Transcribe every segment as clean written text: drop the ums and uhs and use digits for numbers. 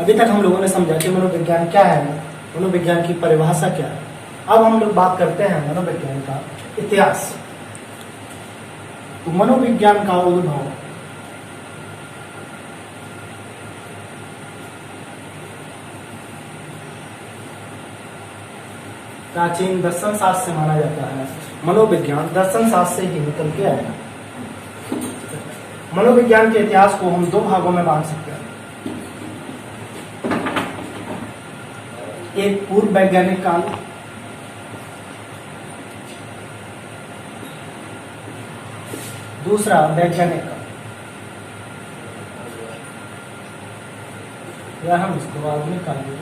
अभी तक हम लोगों ने समझा कि मनोविज्ञान क्या है, मनोविज्ञान की परिभाषा क्या है। अब हम लोग बात करते हैं मनोविज्ञान का इतिहास। तो मनोविज्ञान का उद्भव प्राचीन दर्शन शास्त्र से माना जाता है। मनोविज्ञान दर्शन शास्त्र से ही निकल के आया। मनोविज्ञान के इतिहास को हम दो भागों में बांट सकते हैं। एक पूर्व वैज्ञानिक काल, दूसरा वैज्ञानिक काल, या हम इसको आधुनिक काल भी।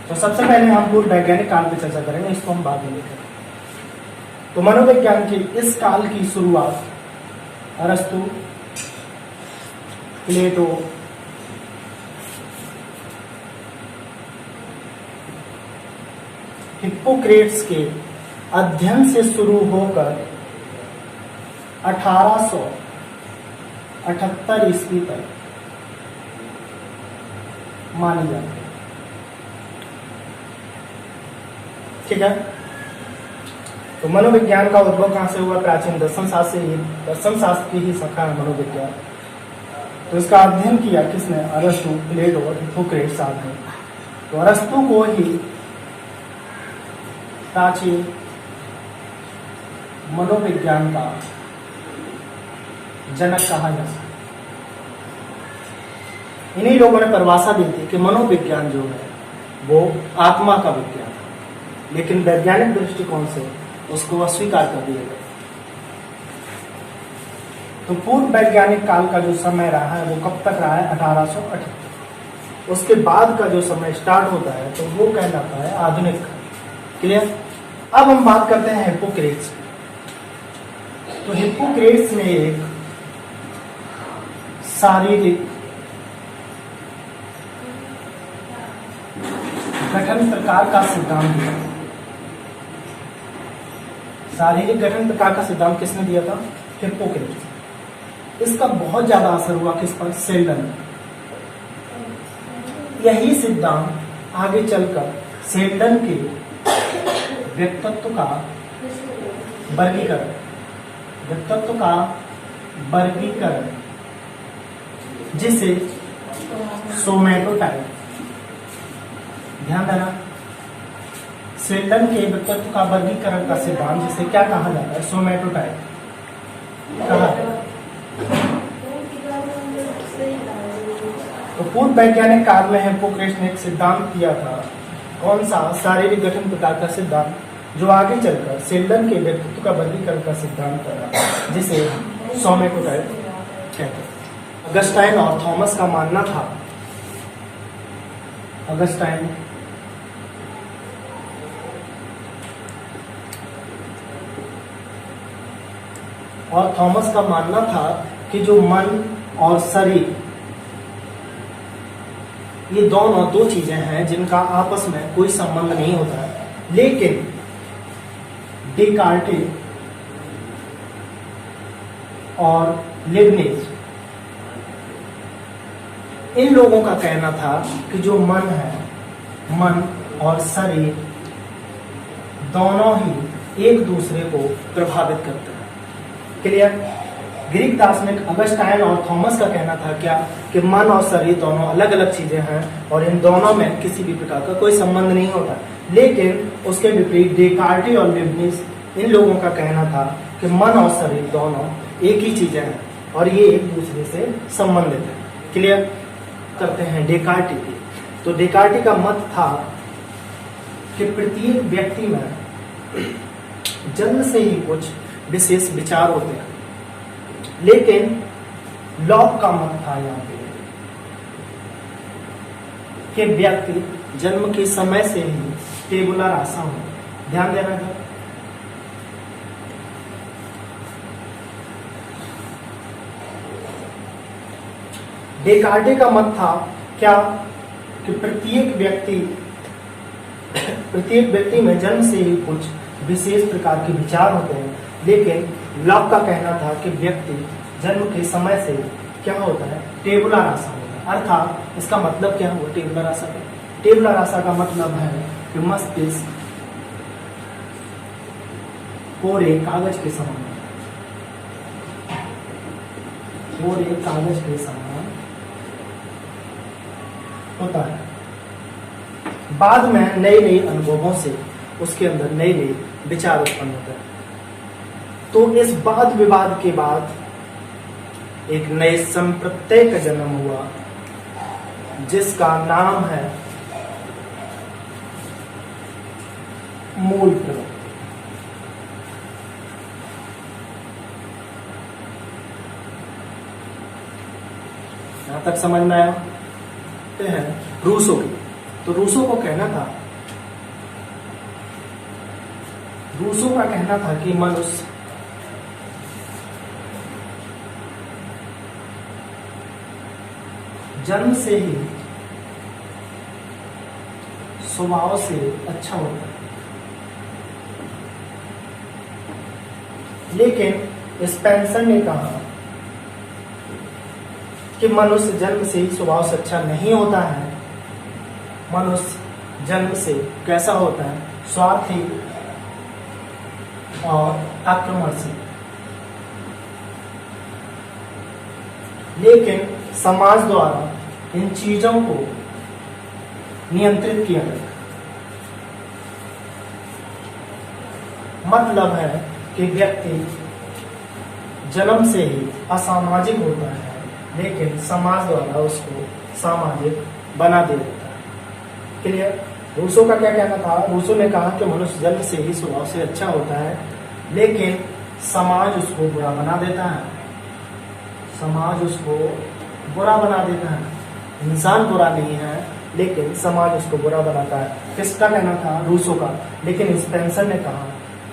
तो सबसे पहले हम पूर्व वैज्ञानिक काल पे चर्चा करेंगे, इसको हम बाद में देखेंगे। तो मनोविज्ञान की इस काल की शुरुआत अरस्तु, प्लेटो, हिप्पोक्रेट्स के अध्ययन से शुरू होकर 1878 ईस्वी तक मानी जाती है। ठीक है। तो मनोविज्ञान का उद्भव कहां से हुआ? प्राचीन दर्शन शास्त्र से ही। दर्शन शास्त्र की ही शाखा है मनोविज्ञान। तो इसका अध्ययन किया किसने? अरस्तु, प्लेटो और हिप्पोक्रेट्स ने। तो अरस्तु को ही प्राचीन मनोविज्ञान का जनक कहा जा सकता। इन्हीं लोगों ने परिभाषा दी थी कि मनोविज्ञान जो है वो आत्मा का विज्ञान है, लेकिन वैज्ञानिक दृष्टिकोण से उसको अस्वीकार कर दिया गया। तो पूर्व वैज्ञानिक काल का जो समय रहा है वो कब तक रहा है? 1878। उसके बाद का जो समय स्टार्ट होता है तो वो कहलाता है आधुनिक काल। क्लियर? अब हम बात करते हैं हिप्पोक्रेट्स। तो हिप्पोक्रेट्स ने एक शारीरिक गठन प्रकार का सिद्धांत दिया। शारीरिक गठन प्रकार का सिद्धांत किसने दिया था? हिप्पोक्रेट्स। इसका बहुत ज्यादा असर हुआ किस पर? सेल्डन। यही सिद्धांत आगे चलकर सेल्डन के व्यक्तित्व का वर्गीकरण, जिसे सोमैटोटाइप, ध्यान देना, सेल्डन के व्यक्तित्व का वर्गीकरण का सिद्धांत जिसे क्या कहा जाता है? सोमैटोटाइप कहा जाता है। तो पूर्व वैज्ञानिक काल में हिप्पोक्रेट्स ने एक सिद्धांत दिया था। कौन सा? शारीरिक गठन प्रकार का सिद्धांत, जो आगे चलकर सेल्डन के व्यक्तित्व का वर्गीकरण का सिद्धांत करा, जिसे सोमैटोटाइप कहते हैं। अगस्टाइन और थॉमस का मानना था, अगस्टाइन और थॉमस का मानना था कि जो मन और शरीर, ये दोनों दो चीजें हैं जिनका आपस में कोई संबंध नहीं होता है। लेकिन डेकार्टे और लिबनिज, इन लोगों का कहना था कि जो मन है, मन और शरीर दोनों ही एक दूसरे को प्रभावित करते हैं। क्लियर? ग्रीक दार्शनिक अगस्टाइन और थॉमस का कहना था क्या? कि मन और शरीर दोनों अलग अलग चीजें हैं और इन दोनों में किसी भी प्रकार का कोई संबंध नहीं होता। लेकिन उसके विपरीत डेकार्टे और लिबनिज, इन लोगों का कहना था कि मन और शरीर दोनों एक ही चीजें हैं और ये एक दूसरे से संबंधित है। क्लियर? करते हैं डेकार्टे की। तो डेकार्टे का मत था कि प्रत्येक व्यक्ति में जन्म से ही कुछ विशेष विचार होते हैं, लेकिन लॉक का मत था यहाँ पे कि व्यक्ति जन्म के समय से ही टेबुला रासा हो। ध्यान देना था। डेकार्टे का मत था क्या? कि प्रत्येक व्यक्ति में जन्म से ही कुछ विशेष प्रकार के विचार होते हैं, लेकिन लॉक का कहना था कि व्यक्ति जन्म के समय से क्या होता है, टेबुलर आशा होता है। अर्थात इसका मतलब क्या हुआ टेबुलर आशा का? टेबुलर आशा का मतलब है कि मस्तिष्क कोरे कागज के समान, कोरे कागज के समान होता है। बाद में नए नए अनुभवों से उसके अंदर नए नए विचार उत्पन्न होते हैं। तो इस वाद विवाद के बाद एक नए संप्रत्यय का जन्म हुआ जिसका नाम है मूल प्रवृत्ति। यहां तक समझ में आया? है रूसो की, तो रूसो को कहना था, रूसो का कहना था कि मनुष्य जन्म से ही स्वभाव से अच्छा होता है, लेकिन स्पेंसर ने कहा कि मनुष्य जन्म से ही स्वभाव से अच्छा नहीं होता है। मनुष्य जन्म से कैसा होता है, स्वार्थी और आक्रमणशील। लेकिन समाज द्वारा इन चीजों को नियंत्रित किया जाता है। मतलब है कि व्यक्ति जन्म से ही असामाजिक होता है, लेकिन समाज द्वारा उसको सामाजिक बना दिया जाता है। क्लियर? रूसो का क्या कहना था? रूसो ने कहा कि मनुष्य जन्म से ही स्वभाव से अच्छा होता है, लेकिन समाज उसको बुरा बना देता है। समाज उसको बुरा बना देता है। इंसान बुरा नहीं है, लेकिन समाज उसको बुरा बनाता है। किसका कहना था? रूसो का। लेकिन स्पेंसर ने कहा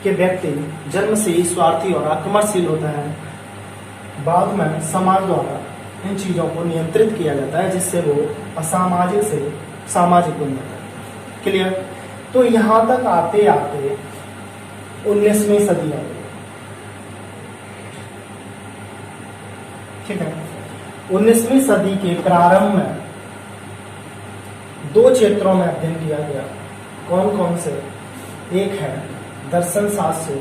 कि व्यक्ति जन्म से ही स्वार्थी और आक्रमणशील होता है, बाद में समाज द्वारा इन चीजों को नियंत्रित किया जाता है, जिससे वो असामाजिक से सामाजिक बन जाता है। क्लियर? तो यहां तक आते आते 19वीं सदी आ गई। ठीक है? 19वीं सदी के प्रारंभ में 2 क्षेत्रों में अध्ययन किया गया। कौन कौन से? एक है दर्शन शास्त्र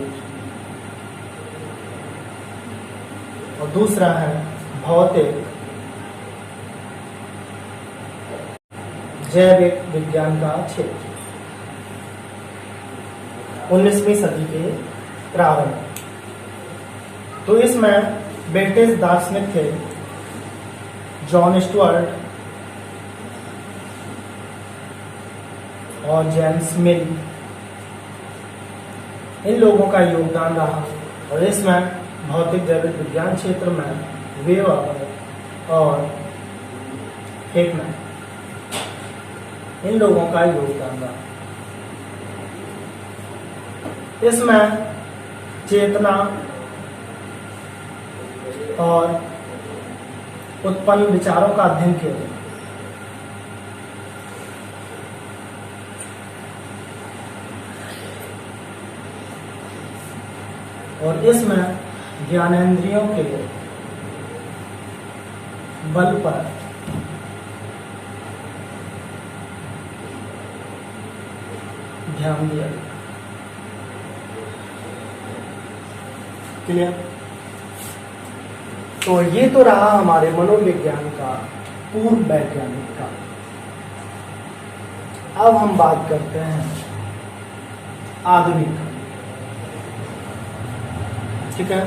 और दूसरा है भौतिक जैविक विज्ञान का क्षेत्र। 19वीं सदी के प्रारंभ। तो इसमें ब्रिटिश दार्शनिक थे जॉन स्टुअर्ट और जेम्स मिल। इन लोगों का योगदान रहा और इसमें भौतिक जैविक विज्ञान क्षेत्र में वेबर और हेकमैन, इन लोगों का योगदान रहा। इसमें चेतना और उत्पन्न विचारों का अध्ययन किया गया। और इसमें ज्ञानेंद्रियों के बल पर ध्यान दिया गया। क्लियर? तो ये तो रहा हमारे मनोविज्ञान का पूर्व वैज्ञानिक का। अब हम बात करते हैं आधुनिक। ठीक है?